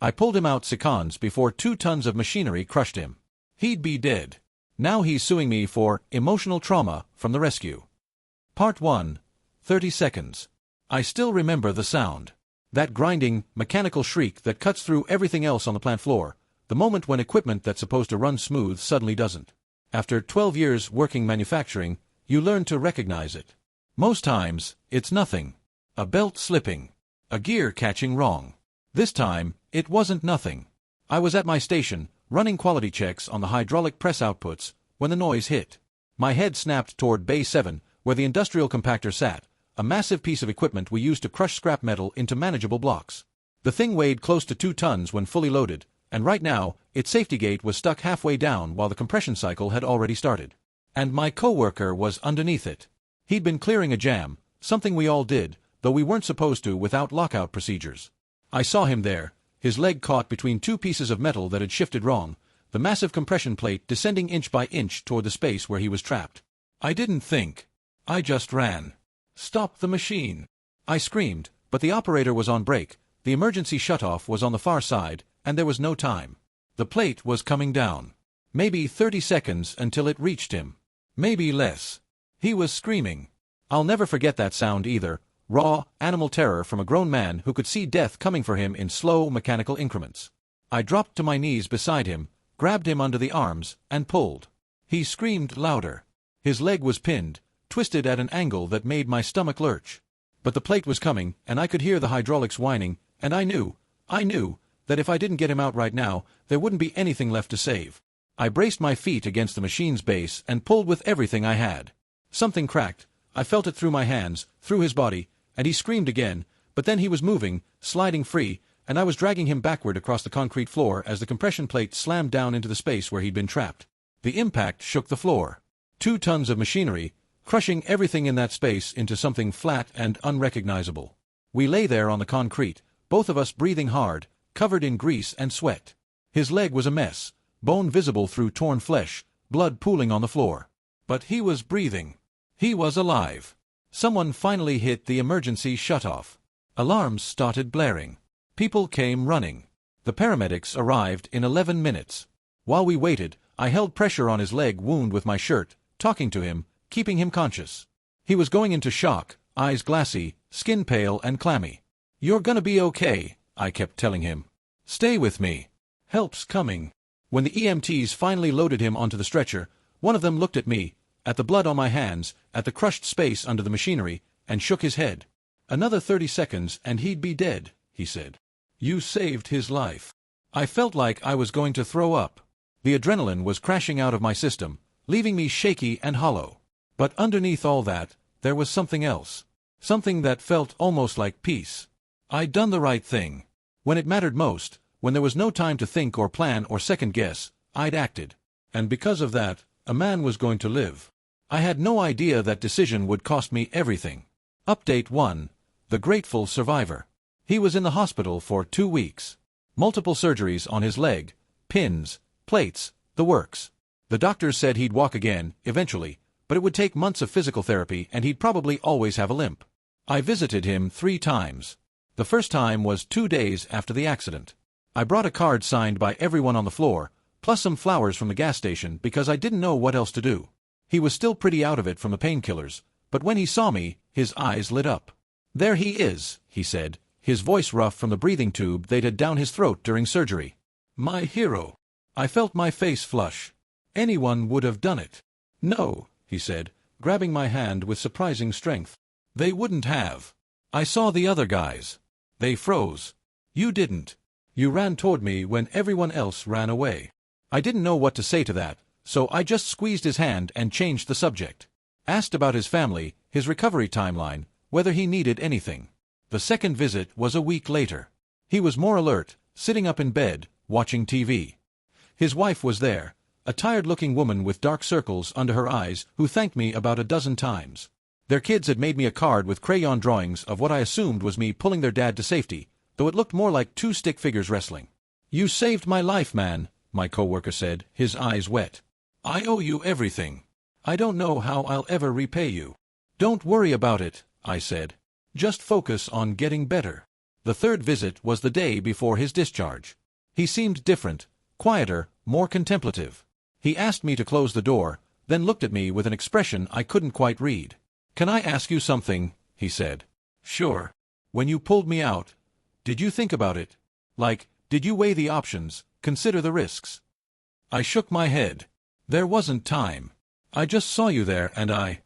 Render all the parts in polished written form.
I pulled him out seconds before 2 tons of machinery crushed him. He'd be dead. Now he's suing me for emotional trauma from the rescue. Part 1, 30 seconds. I still remember the sound. That grinding, mechanical shriek that cuts through everything else on the plant floor, the moment when equipment that's supposed to run smooth suddenly doesn't. After 12 years working manufacturing, you learn to recognize it. Most times, it's nothing. A belt slipping. A gear catching wrong. This time, it wasn't nothing. I was at my station, running quality checks on the hydraulic press outputs, when the noise hit. My head snapped toward Bay 7, where the industrial compactor sat, a massive piece of equipment we used to crush scrap metal into manageable blocks. The thing weighed close to 2 tons when fully loaded, and right now, its safety gate was stuck halfway down while the compression cycle had already started. And my coworker was underneath it. He'd been clearing a jam, something we all did, though we weren't supposed to without lockout procedures. I saw him there, his leg caught between 2 pieces of metal that had shifted wrong, the massive compression plate descending inch by inch toward the space where he was trapped. I didn't think. I just ran. "Stop the machine!" I screamed, but the operator was on break, the emergency shutoff was on the far side, and there was no time. The plate was coming down. Maybe 30 seconds until it reached him. Maybe less. He was screaming. I'll never forget that sound either, raw, animal terror from a grown man who could see death coming for him in slow, mechanical increments. I dropped to my knees beside him, grabbed him under the arms, and pulled. He screamed louder. His leg was pinned, twisted at an angle that made my stomach lurch. But the plate was coming, and I could hear the hydraulics whining, and I knew, that if I didn't get him out right now, there wouldn't be anything left to save. I braced my feet against the machine's base and pulled with everything I had. Something cracked. I felt it through my hands, through his body, and he screamed again, but then he was moving, sliding free, and I was dragging him backward across the concrete floor as the compression plate slammed down into the space where he'd been trapped. The impact shook the floor. 2 tons of machinery, crushing everything in that space into something flat and unrecognizable. We lay there on the concrete, both of us breathing hard, covered in grease and sweat. His leg was a mess, bone visible through torn flesh, blood pooling on the floor. But he was breathing. He was alive. Someone finally hit the emergency shutoff. Alarms started blaring. People came running. The paramedics arrived in 11 minutes. While we waited, I held pressure on his leg wound with my shirt, talking to him, keeping him conscious. He was going into shock, eyes glassy, skin pale and clammy. "You're gonna be okay," I kept telling him. "Stay with me. Help's coming." When the EMTs finally loaded him onto the stretcher, one of them looked at me, at the blood on my hands, at the crushed space under the machinery, and shook his head. "Another 30 seconds and he'd be dead," he said. "You saved his life." I felt like I was going to throw up. The adrenaline was crashing out of my system, leaving me shaky and hollow. But underneath all that, there was something else. Something that felt almost like peace. I'd done the right thing. When it mattered most, when there was no time to think or plan or second guess, I'd acted. And because of that, a man was going to live. I had no idea that decision would cost me everything. Update 1. The grateful survivor. He was in the hospital for 2 weeks. Multiple surgeries on his leg, pins, plates, the works. The doctors said he'd walk again, eventually, but it would take months of physical therapy and he'd probably always have a limp. I visited him 3 times. The first time was 2 days after the accident. I brought a card signed by everyone on the floor, plus some flowers from the gas station because I didn't know what else to do. He was still pretty out of it from the painkillers, but when he saw me, his eyes lit up. "There he is," he said, his voice rough from the breathing tube they'd had down his throat during surgery. "My hero." I felt my face flush. Anyone would have done it. "No," he said, grabbing my hand with surprising strength. "They wouldn't have. I saw the other guys. They froze. You didn't. You ran toward me when everyone else ran away." I didn't know what to say to that, so I just squeezed his hand and changed the subject. Asked about his family, his recovery timeline, whether he needed anything. The second visit was a week later. He was more alert, sitting up in bed, watching TV. His wife was there, a tired-looking woman with dark circles under her eyes who thanked me about a dozen times. Their kids had made me a card with crayon drawings of what I assumed was me pulling their dad to safety, though it looked more like 2 stick figures wrestling. "You saved my life, man," my coworker said, his eyes wet. "I owe you everything. I don't know how I'll ever repay you." "Don't worry about it," I said. "Just focus on getting better. The third visit was the day before his discharge. He seemed different, quieter, more contemplative. He asked me to close the door, then looked at me with an expression I couldn't quite read. "Can I ask you something?" he said. "Sure." "When you pulled me out, did you think about it? Like, did you weigh the options, consider the risks?" I shook my head. "There wasn't time. I just saw you there and I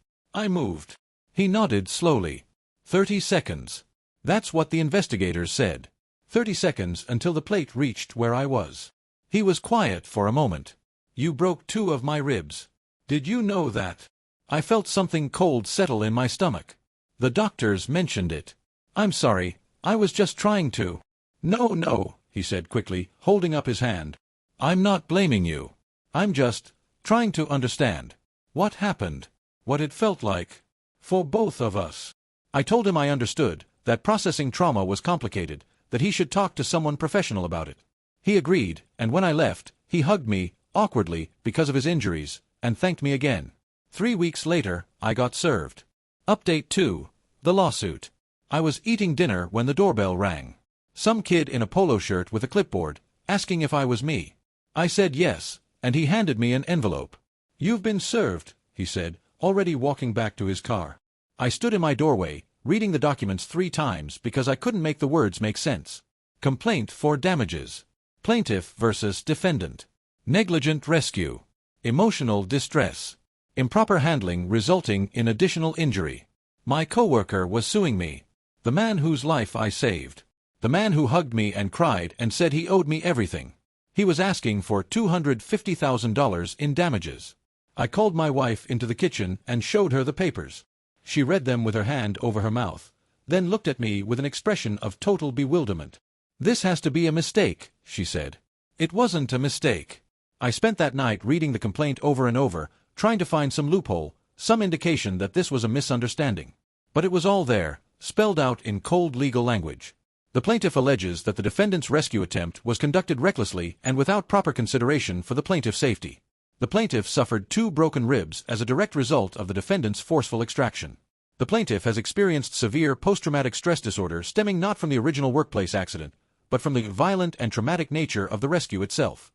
moved." He nodded slowly. 30 seconds. That's what the investigators said. 30 seconds until the plate reached where I was. He was quiet for a moment. "You broke 2 of my ribs. Did you know that?" I felt something cold settle in my stomach. "The doctors mentioned it." "I'm sorry, I was just trying to." No, he said quickly, holding up his hand. "I'm not blaming you. I'm just trying to understand what happened, what it felt like for both of us." I told him I understood, that processing trauma was complicated, that he should talk to someone professional about it. He agreed, and when I left, he hugged me, awkwardly, because of his injuries, and thanked me again. 3 weeks later, I got served. Update 2. The lawsuit. I was eating dinner when the doorbell rang. Some kid in a polo shirt with a clipboard, asking if I was me. I said yes, and he handed me an envelope. "You've been served," he said, already walking back to his car. I stood in my doorway, reading the documents 3 times because I couldn't make the words make sense. Complaint for damages. Plaintiff versus defendant. Negligent rescue. Emotional distress. Improper handling resulting in additional injury. My coworker was suing me. The man whose life I saved. The man who hugged me and cried and said he owed me everything. He was asking for $250,000 in damages. I called my wife into the kitchen and showed her the papers. She read them with her hand over her mouth, then looked at me with an expression of total bewilderment. "This has to be a mistake," she said. It wasn't a mistake. I spent that night reading the complaint over and over, trying to find some loophole, some indication that this was a misunderstanding. But it was all there, spelled out in cold legal language. The plaintiff alleges that the defendant's rescue attempt was conducted recklessly and without proper consideration for the plaintiff's safety. The plaintiff suffered 2 broken ribs as a direct result of the defendant's forceful extraction. The plaintiff has experienced severe post-traumatic stress disorder stemming not from the original workplace accident, but from the violent and traumatic nature of the rescue itself.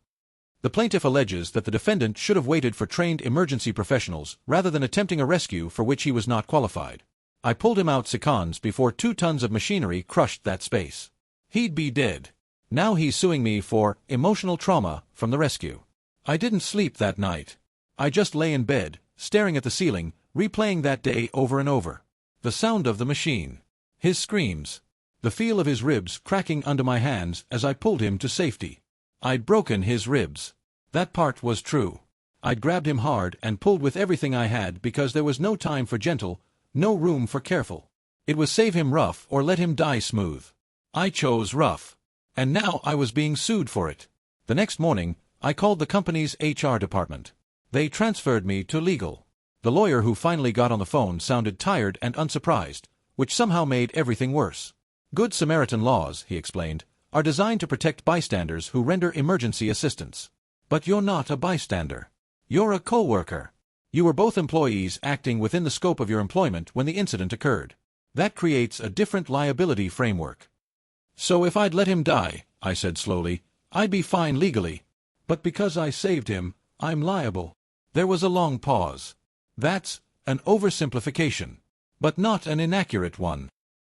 The plaintiff alleges that the defendant should have waited for trained emergency professionals rather than attempting a rescue for which he was not qualified. I pulled him out seconds before 2 tons of machinery crushed that space. He'd be dead. Now he's suing me for emotional trauma from the rescue. I didn't sleep that night. I just lay in bed, staring at the ceiling, replaying that day over and over. The sound of the machine. His screams. The feel of his ribs cracking under my hands as I pulled him to safety. I'd broken his ribs. That part was true. I'd grabbed him hard and pulled with everything I had because there was no time for gentle, no room for careful. It was save him rough or let him die smooth. I chose rough. And now I was being sued for it. The next morning, I called the company's HR department. They transferred me to legal. The lawyer who finally got on the phone sounded tired and unsurprised, which somehow made everything worse. Good Samaritan laws, he explained, are designed to protect bystanders who render emergency assistance. But you're not a bystander. You're a co-worker. You were both employees acting within the scope of your employment when the incident occurred. That creates a different liability framework. So if I'd let him die, I said slowly, I'd be fine legally. But because I saved him, I'm liable. There was a long pause. That's an oversimplification, but not an inaccurate one.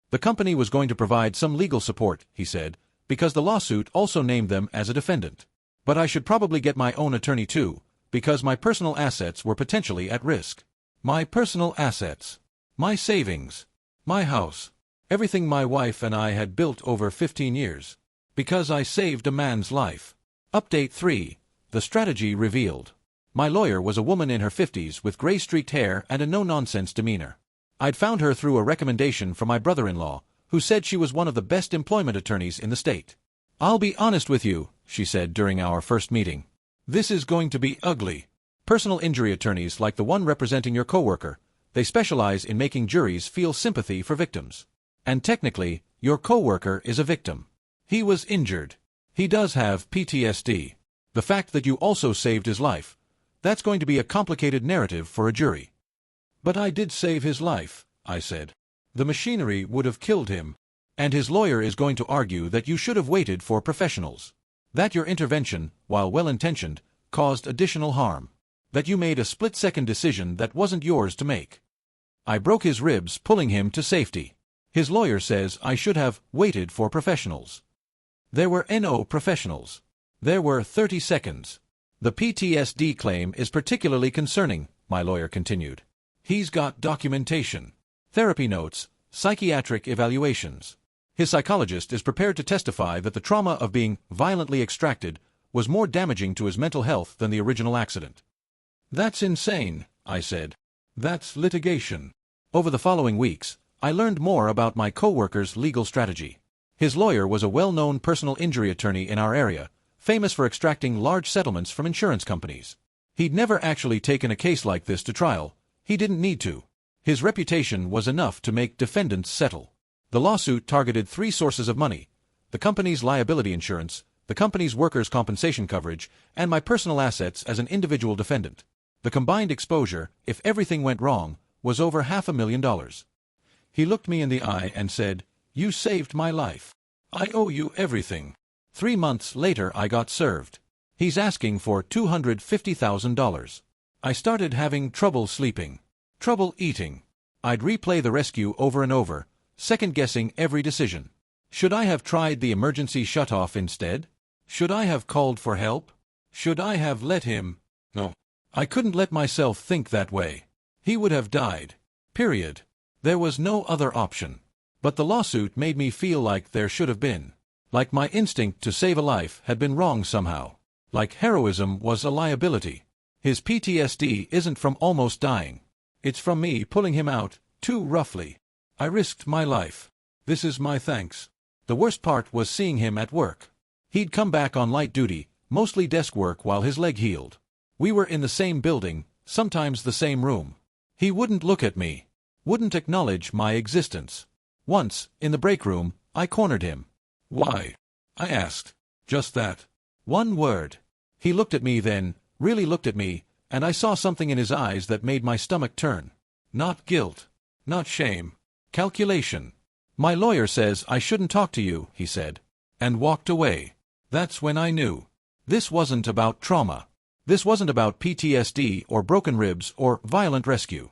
The company was going to provide some legal support, he said, because the lawsuit also named them as a defendant. But I should probably get my own attorney too, because my personal assets were potentially at risk. My personal assets. My savings. My house. Everything my wife and I had built over 15 years. Because I saved a man's life. Update 3. The strategy revealed. My lawyer was a woman in her 50s with gray-streaked hair and a no-nonsense demeanor. I'd found her through a recommendation from my brother-in-law, who said she was one of the best employment attorneys in the state. "I'll be honest with you," she said during our first meeting. "This is going to be ugly. Personal injury attorneys like the one representing your coworker, they specialize in making juries feel sympathy for victims. And technically, your coworker is a victim. He was injured. He does have PTSD. The fact that you also saved his life, that's going to be a complicated narrative for a jury." "But I did save his life," I said. "The machinery would have killed him." And his lawyer is going to argue that you should have waited for professionals. That your intervention, while well-intentioned, caused additional harm. That you made a split-second decision that wasn't yours to make. I broke his ribs, pulling him to safety. His lawyer says I should have waited for professionals. There were no professionals. There were 30 seconds. The PTSD claim is particularly concerning, my lawyer continued. He's got documentation, therapy notes, psychiatric evaluations. His psychologist is prepared to testify that the trauma of being violently extracted was more damaging to his mental health than the original accident. That's insane, I said. That's litigation. Over the following weeks, I learned more about my co-worker's legal strategy. His lawyer was a well-known personal injury attorney in our area, famous for extracting large settlements from insurance companies. He'd never actually taken a case like this to trial. He didn't need to. His reputation was enough to make defendants settle. The lawsuit targeted 3 sources of money: the company's liability insurance, the company's workers' compensation coverage, and my personal assets as an individual defendant. The combined exposure, if everything went wrong, was over $500,000. He looked me in the eye and said, "You saved my life. I owe you everything." 3 months later I got served. He's asking for $250,000. I started having trouble sleeping, trouble eating. I'd replay the rescue over and over, second-guessing every decision. Should I have tried the emergency shutoff instead? Should I have called for help? Should I have let him? No. I couldn't let myself think that way. He would have died. Period. There was no other option. But the lawsuit made me feel like there should have been. Like my instinct to save a life had been wrong somehow. Like heroism was a liability. His PTSD isn't from almost dying. It's from me pulling him out, too roughly. I risked my life. This is my thanks. The worst part was seeing him at work. He'd come back on light duty, mostly desk work while his leg healed. We were in the same building, sometimes the same room. He wouldn't look at me. Wouldn't acknowledge my existence. Once, in the break room, I cornered him. "Why?" I asked. Just that. One word. He looked at me then, really looked at me, and I saw something in his eyes that made my stomach turn. Not guilt. Not shame. Calculation. "My lawyer says I shouldn't talk to you," he said. And walked away. That's when I knew. This wasn't about trauma. This wasn't about PTSD or broken ribs or violent rescue.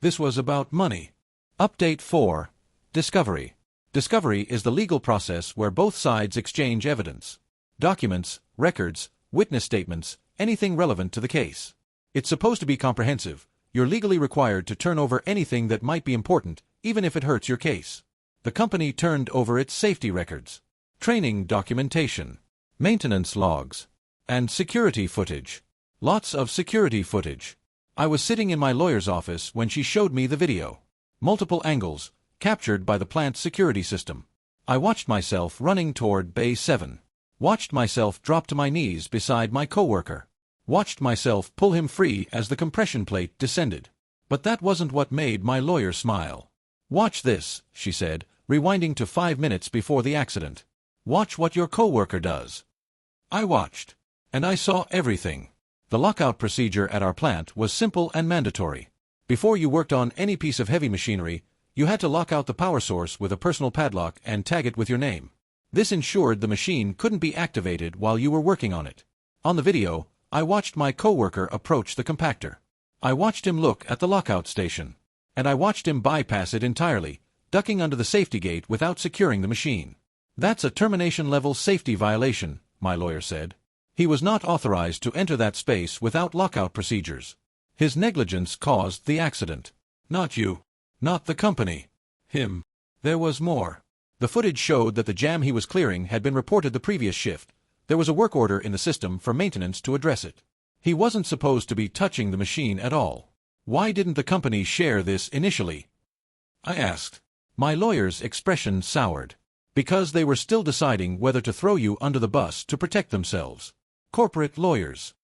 This was about money. Update 4. Discovery. Discovery is the legal process where both sides exchange evidence. Documents, records, witness statements, anything relevant to the case. It's supposed to be comprehensive. You're legally required to turn over anything that might be important, even if it hurts your case. The company turned over its safety records, training documentation, maintenance logs, and security footage. Lots of security footage. I was sitting in my lawyer's office when she showed me the video. Multiple angles, captured by the plant's security system. I watched myself running toward Bay 7. Watched myself drop to my knees beside my coworker. Watched myself pull him free as the compression plate descended. But that wasn't what made my lawyer smile. "Watch this," she said, rewinding to 5 minutes before the accident. "Watch what your coworker does." I watched. And I saw everything. The lockout procedure at our plant was simple and mandatory. Before you worked on any piece of heavy machinery, you had to lock out the power source with a personal padlock and tag it with your name. This ensured the machine couldn't be activated while you were working on it. On the video, I watched my coworker approach the compactor. I watched him look at the lockout station. And I watched him bypass it entirely, ducking under the safety gate without securing the machine. "That's a termination-level safety violation," my lawyer said. He was not authorized to enter that space without lockout procedures. His negligence caused the accident. Not you. Not the company. Him. There was more. The footage showed that the jam he was clearing had been reported the previous shift. There was a work order in the system for maintenance to address it. He wasn't supposed to be touching the machine at all. Why didn't the company share this initially? I asked. My lawyer's expression soured. Because they were still deciding whether to throw you under the bus to protect themselves. Corporate lawyers.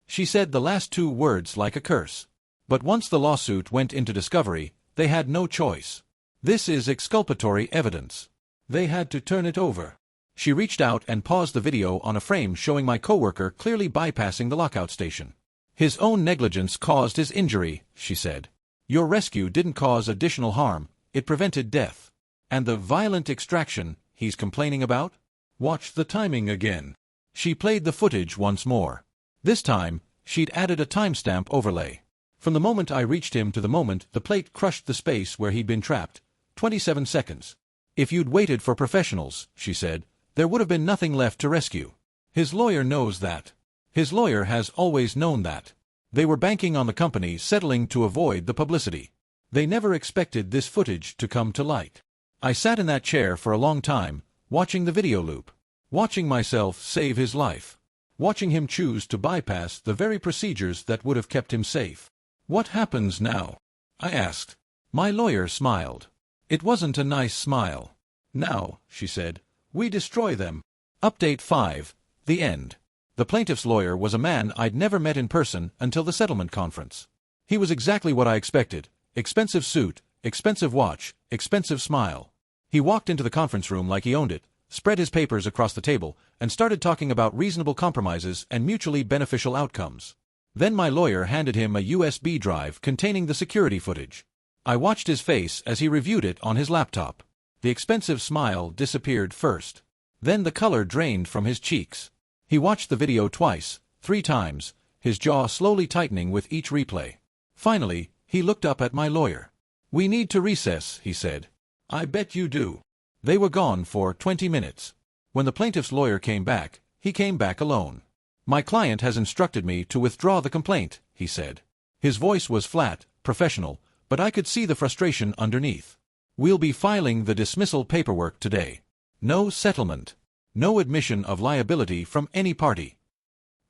She said the last 2 words like a curse. But once the lawsuit went into discovery, they had no choice. This is exculpatory evidence. They had to turn it over. She reached out and paused the video on a frame showing my coworker clearly bypassing the lockout station. "His own negligence caused his injury," she said. "Your rescue didn't cause additional harm, it prevented death. And the violent extraction he's complaining about? Watch the timing again. She played the footage once more. This time, she'd added a timestamp overlay. From the moment I reached him to the moment the plate crushed the space where he'd been trapped, 27 seconds. If you'd waited for professionals, she said, there would have been nothing left to rescue. His lawyer knows that. His lawyer has always known that. They were banking on the company settling to avoid the publicity. They never expected this footage to come to light. I sat in that chair for a long time, watching the video loop. Watching myself save his life. Watching him choose to bypass the very procedures that would have kept him safe. What happens now? I asked. My lawyer smiled. It wasn't a nice smile. Now, she said, we destroy them. Update 5. The end. The plaintiff's lawyer was a man I'd never met in person until the settlement conference. He was exactly what I expected. Expensive suit, expensive watch, expensive smile. He walked into the conference room like he owned it, spread his papers across the table, and started talking about reasonable compromises and mutually beneficial outcomes. Then my lawyer handed him a USB drive containing the security footage. I watched his face as he reviewed it on his laptop. The expensive smile disappeared first. Then the color drained from his cheeks. He watched the video twice, 3 times, his jaw slowly tightening with each replay. Finally, he looked up at my lawyer. We need to recess, he said. I bet you do. They were gone for 20 minutes. When the plaintiff's lawyer came back, he came back alone. My client has instructed me to withdraw the complaint, he said. His voice was flat, professional, but I could see the frustration underneath. We'll be filing the dismissal paperwork today. No settlement. No admission of liability from any party.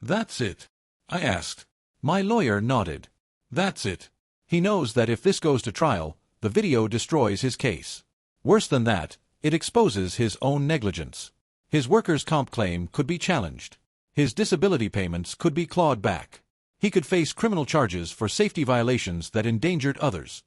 That's it? I asked. My lawyer nodded. That's it. He knows that if this goes to trial, the video destroys his case. Worse than that, it exposes his own negligence. His workers' comp claim could be challenged. His disability payments could be clawed back. He could face criminal charges for safety violations that endangered others.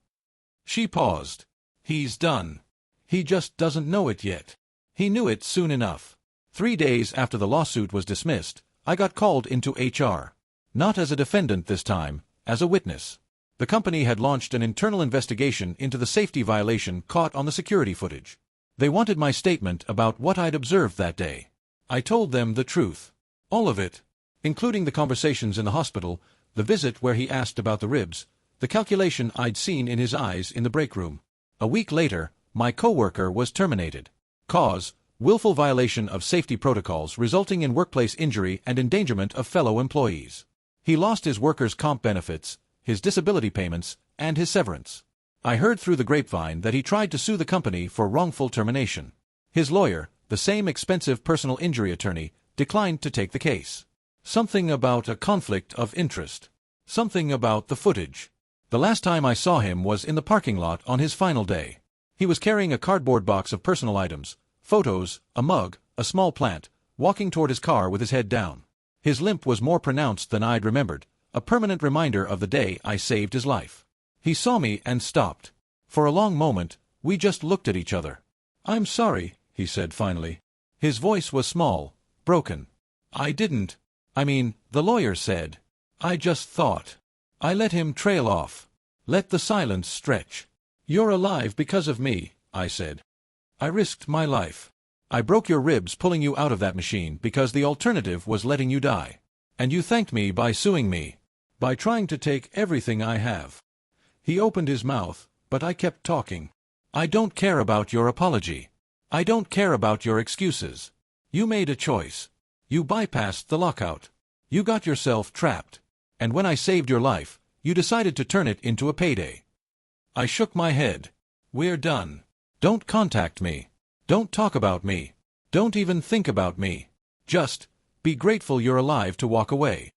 She paused. He's done. He just doesn't know it yet. He knew it soon enough. 3 days after the lawsuit was dismissed, I got called into HR. Not as a defendant this time, as a witness. The company had launched an internal investigation into the safety violation caught on the security footage. They wanted my statement about what I'd observed that day. I told them the truth. All of it. Including the conversations in the hospital, the visit where he asked about the ribs, the calculation I'd seen in his eyes in the break room. A week later, my coworker was terminated. Cause: willful violation of safety protocols resulting in workplace injury and endangerment of fellow employees. He lost his workers' comp benefits, his disability payments, and his severance. I heard through the grapevine that he tried to sue the company for wrongful termination. His lawyer, the same expensive personal injury attorney, declined to take the case. Something about a conflict of interest. Something about the footage. The last time I saw him was in the parking lot on his final day. He was carrying a cardboard box of personal items, photos, a mug, a small plant, walking toward his car with his head down. His limp was more pronounced than I'd remembered, a permanent reminder of the day I saved his life. He saw me and stopped. For a long moment, we just looked at each other. I'm sorry, he said finally. His voice was small, broken. The lawyer said. I just thought. I let him trail off. Let the silence stretch. You're alive because of me, I said. I risked my life. I broke your ribs pulling you out of that machine because the alternative was letting you die. And you thanked me by suing me. By trying to take everything I have. He opened his mouth, but I kept talking. I don't care about your apology. I don't care about your excuses. You made a choice. You bypassed the lockout. You got yourself trapped. And when I saved your life, you decided to turn it into a payday. I shook my head. We're done. Don't contact me. Don't talk about me. Don't even think about me. Just be grateful you're alive to walk away.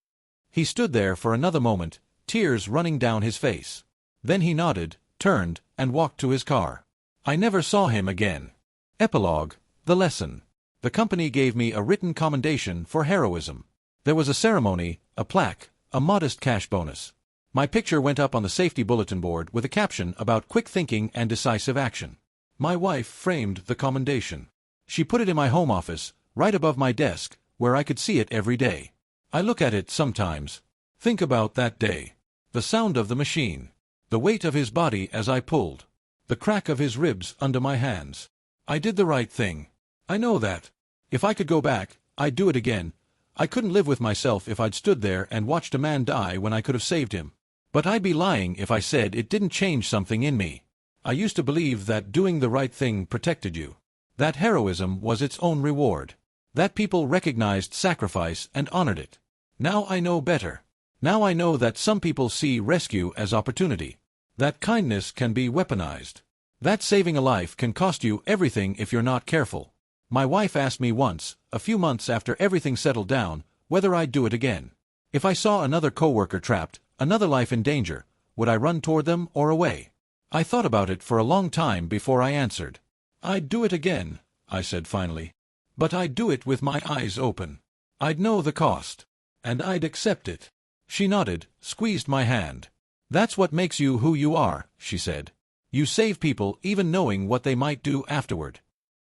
He stood there for another moment, tears running down his face. Then he nodded, turned, and walked to his car. I never saw him again. Epilogue: the lesson. The company gave me a written commendation for heroism. There was a ceremony, a plaque, a modest cash bonus. My picture went up on the safety bulletin board with a caption about quick thinking and decisive action. My wife framed the commendation. She put it in my home office, right above my desk, where I could see it every day. I look at it sometimes. Think about that day. The sound of the machine. The weight of his body as I pulled. the crack of his ribs under my hands. I did the right thing. I know that. If I could go back, I'd do it again. I couldn't live with myself if I'd stood there and watched a man die when I could have saved him. But I'd be lying if I said it didn't change something in me. I used to believe that doing the right thing protected you. That heroism was its own reward. That people recognized sacrifice and honored it. Now I know better. Now I know that some people see rescue as opportunity. That kindness can be weaponized. That saving a life can cost you everything if you're not careful. My wife asked me once, a few months after everything settled down, whether I'd do it again. If I saw another coworker trapped, another life in danger, would I run toward them or away? I thought about it for a long time before I answered. I'd do it again, I said finally. But I'd do it with my eyes open. I'd know the cost. And I'd accept it. She nodded, squeezed my hand. That's what makes you who you are, she said. You save people even knowing what they might do afterward.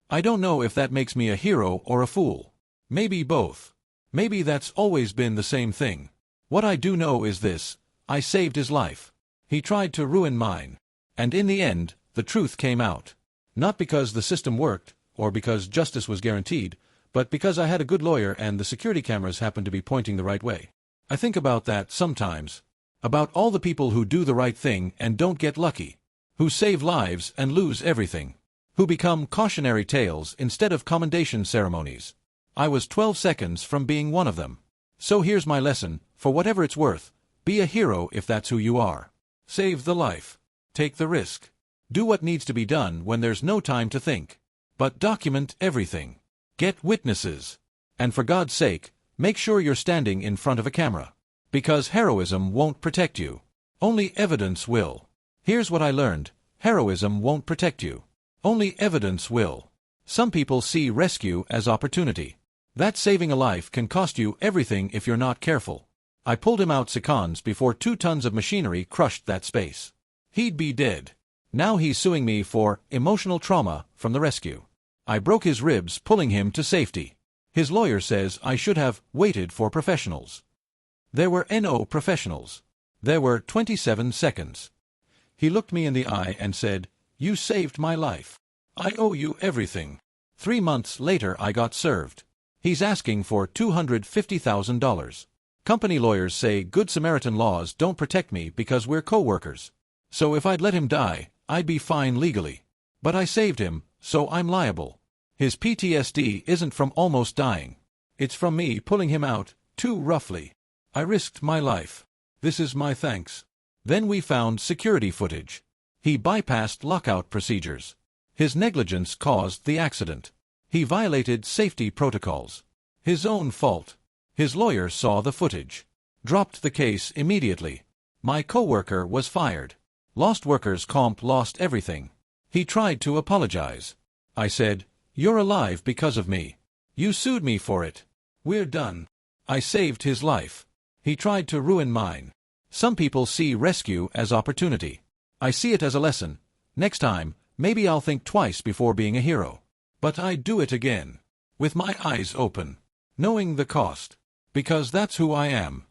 I don't know if that makes me a hero or a fool. Maybe both. Maybe that's always been the same thing. What I do know is this: I saved his life. He tried to ruin mine. And in the end, the truth came out. Not because the system worked, or because justice was guaranteed, but because I had a good lawyer and the security cameras happened to be pointing the right way. I think about that sometimes. About all the people who do the right thing and don't get lucky. Who save lives and lose everything. Who become cautionary tales instead of commendation ceremonies. I was 12 seconds from being one of them. So here's my lesson: for whatever it's worth, be a hero if that's who you are. Save the life. Take the risk. Do what needs to be done when there's no time to think. But document everything. Get witnesses. And for God's sake, make sure you're standing in front of a camera. Because heroism won't protect you. Only evidence will. Here's what I learned: heroism won't protect you. Only evidence will. Some people see rescue as opportunity. That saving a life can cost you everything if you're not careful. I pulled him out seconds before 2 tons of machinery crushed that space. He'd be dead. Now he's suing me for emotional trauma from the rescue. I broke his ribs pulling him to safety. His lawyer says I should have waited for professionals. There were no professionals. There were 27 seconds. He looked me in the eye and said, "You saved my life. I owe you everything." 3 months later I got served. He's asking for $250,000. Company lawyers say Good Samaritan laws don't protect me because we're co-workers. So if I'd let him die, I'd be fine legally. But I saved him, so I'm liable. His PTSD isn't from almost dying. It's from me pulling him out, too roughly. I risked my life. This is my thanks. Then we found security footage. He bypassed lockout procedures. His negligence caused the accident. He violated safety protocols. His own fault. His lawyer saw the footage. Dropped the case immediately. My coworker was fired. Lost workers' comp lost everything. He tried to apologize. I said, "You're alive because of me. You sued me for it. We're done." I saved his life. He tried to ruin mine. Some people see rescue as opportunity. I see it as a lesson. Next time, maybe I'll think twice before being a hero. But I'd do it again. With my eyes open. Knowing the cost. Because that's who I am.